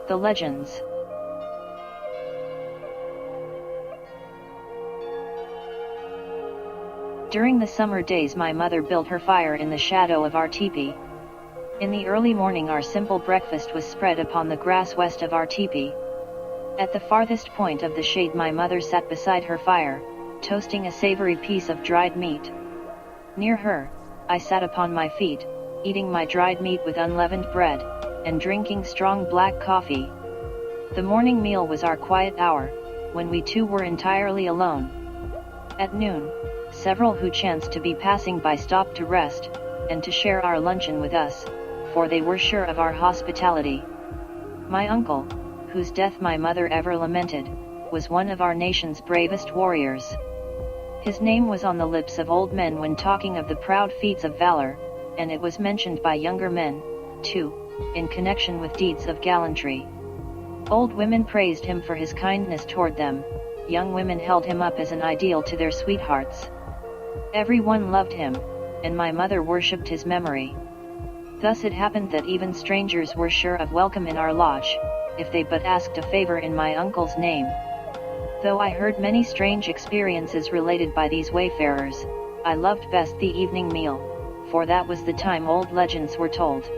The legends. During the summer days my mother built her fire in the shadow of our teepee. In the early morning our simple breakfast was spread upon the grass west of our teepee. At the farthest point of the shade my mother sat beside her fire, toasting a savory piece of dried meat. Near her, I sat upon my feet, eating my dried meat with unleavened bread, and drinking strong black coffee. The morning meal was our quiet hour, when we two were entirely alone. At noon, several who chanced to be passing by stopped to rest, and to share our luncheon with us, for they were sure of our hospitality. My uncle, whose death my mother ever lamented, was one of our nation's bravest warriors. His name was on the lips of old men when talking of the proud feats of valor, and it was mentioned by younger men, too, in connection with deeds of gallantry. Old women praised him for his kindness toward them, young women held him up as an ideal to their sweethearts. Everyone loved him, and my mother worshipped his memory. Thus it happened that even strangers were sure of welcome in our lodge, if they but asked a favor in my uncle's name. Though I heard many strange experiences related by these wayfarers, I loved best the evening meal, for that was the time old legends were told.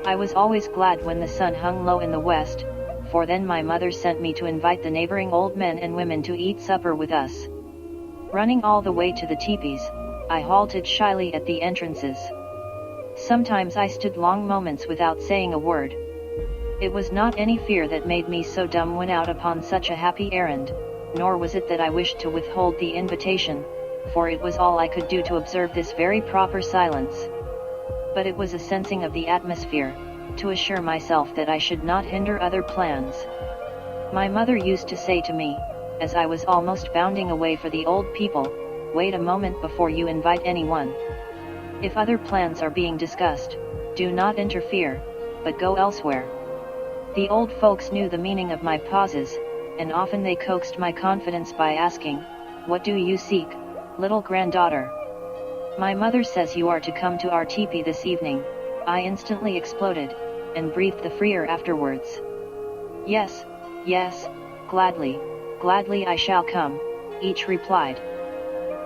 I was always glad when the sun hung low in the west, for then my mother sent me to invite the neighboring old men and women to eat supper with us. Running all the way to the teepees, I halted shyly at the entrances. Sometimes I stood long moments without saying a word. It was not any fear that made me so dumb when out upon such a happy errand, nor was it that I wished to withhold the invitation, for it was all I could do to observe this very proper silence. But it was a sensing of the atmosphere, to assure myself that I should not hinder other plans. My mother used to say to me, as I was almost bounding away for the old people, "Wait a moment before you invite anyone. If other plans are being discussed, do not interfere, but go elsewhere." The old folks knew the meaning of my pauses, and often they coaxed my confidence by asking, "What do you seek, little granddaughter?" "My mother says you are to come to our teepee this evening," I instantly exploded, and breathed the freer afterwards. "Yes, yes, gladly, gladly I shall come," each replied.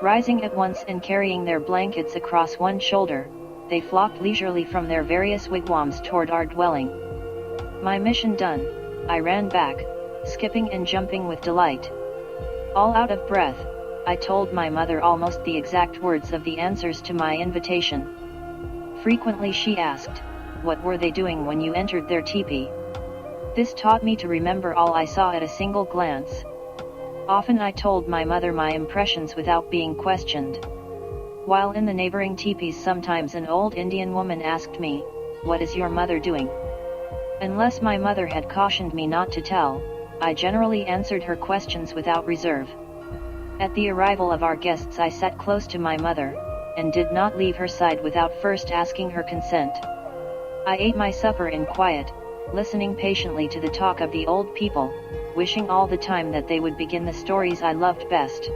Rising at once and carrying their blankets across one shoulder, they flocked leisurely from their various wigwams toward our dwelling. My mission done, I ran back, skipping and jumping with delight. All out of breath, I told my mother almost the exact words of the answers to my invitation. Frequently she asked, "What were they doing when you entered their teepee?" This taught me to remember all I saw at a single glance. Often I told my mother my impressions without being questioned. While in the neighboring teepees sometimes an old Indian woman asked me, "What is your mother doing?" Unless my mother had cautioned me not to tell, I generally answered her questions without reserve. At the arrival of our guests I sat close to my mother, and did not leave her side without first asking her consent. I ate my supper in quiet, listening patiently to the talk of the old people, wishing all the time that they would begin the stories I loved best.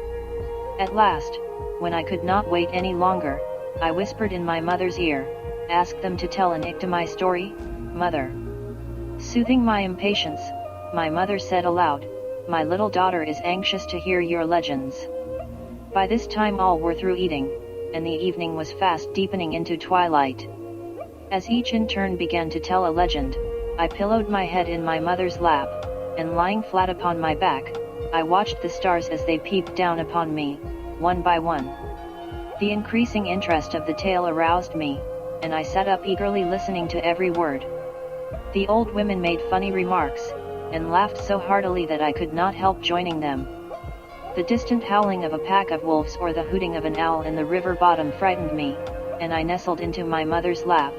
At last, when I could not wait any longer, I whispered in my mother's ear, "Ask them to tell an Iktimai story, mother." Soothing my impatience, my mother said aloud, "My little daughter is anxious to hear your legends." By this time all were through eating, and the evening was fast deepening into twilight. As each in turn began to tell a legend, I pillowed my head in my mother's lap, and lying flat upon my back, I watched the stars as they peeped down upon me, one by one. The increasing interest of the tale aroused me, and I sat up eagerly listening to every word. The old women made funny remarks, and laughed so heartily that I could not help joining them. The distant howling of a pack of wolves or the hooting of an owl in the river bottom frightened me, and I nestled into my mother's lap.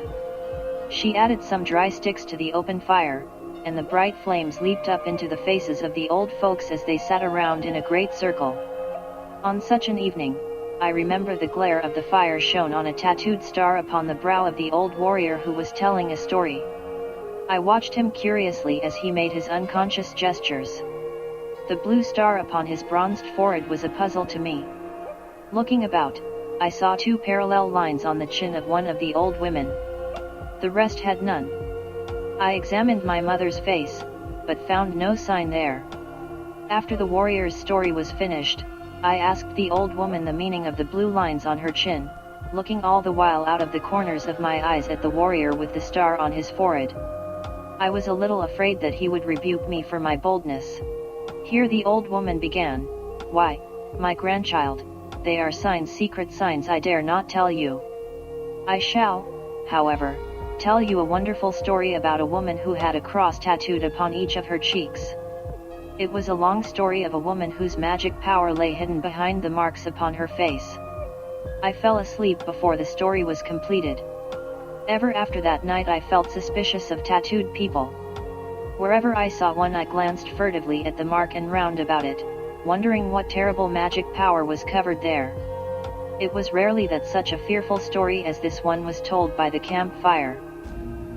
She added some dry sticks to the open fire, and the bright flames leaped up into the faces of the old folks as they sat around in a great circle. On such an evening, I remember the glare of the fire shone on a tattooed star upon the brow of the old warrior who was telling a story. I watched him curiously as he made his unconscious gestures. The blue star upon his bronzed forehead was a puzzle to me. Looking about, I saw two parallel lines on the chin of one of the old women. The rest had none. I examined my mother's face, but found no sign there. After the warrior's story was finished, I asked the old woman the meaning of the blue lines on her chin, looking all the while out of the corners of my eyes at the warrior with the star on his forehead. I was a little afraid that he would rebuke me for my boldness. Here the old woman began, "Why, my grandchild, they are signs, secret signs I dare not tell you. I shall, however, tell you a wonderful story about a woman who had a cross tattooed upon each of her cheeks. It was a long story of a woman whose magic power lay hidden behind the marks upon her face. I fell asleep before the story was completed. Ever after that night I felt suspicious of tattooed people. Wherever I saw one I glanced furtively at the mark and round about it, wondering what terrible magic power was covered there. It was rarely that such a fearful story as this one was told by the campfire.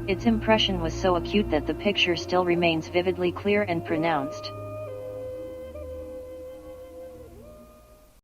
Its impression was so acute that the picture still remains vividly clear and pronounced.